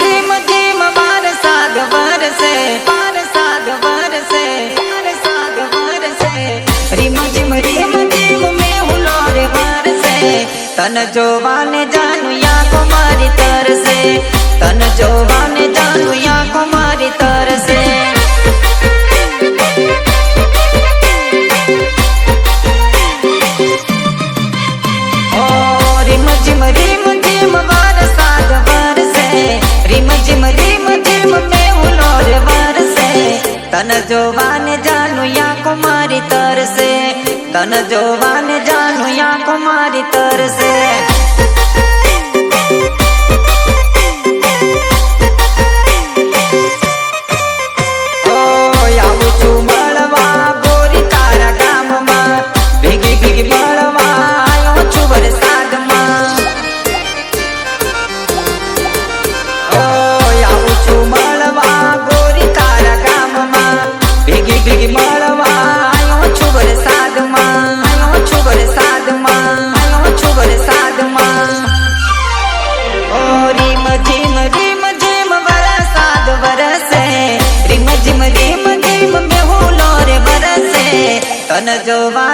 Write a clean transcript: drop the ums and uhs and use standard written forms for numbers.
રીમ them વરસાદ વરસે, વરસાદ વરસે, વરસાદ વરસે, રીમ ધીમ મેહુલો રે વરસે, તન જોવાને જાનું આંખો મારી તરસે, તન જોવાને જાનું આંખો મારી તરસે. રીમ ધીમ વરસાદ વરસે, રીમ ધીમ મેહુલો રે વરસે, તન જોવાને જાનું આંખો મારી તરસે, તન જોવાને જાનું આંખો મારી તરસે. આવું છું મળવા ગોરી તારા ગામમાં, ભેગી ભેગી મળવા આવ્યો છું વરસાદમાં. આવું છું મળવા ગોરી તારા ગામમાં, ભેગી ભેગી મળવા આવ્યો છું વરસાદમાં, આવ્યો છું વરસાદમાં, આવ્યો છું વરસાદમાં. રીમ ધીમ વરસાદ વરસે, રીમ ધીમ મેહુલો રે વરસે, તન જોવા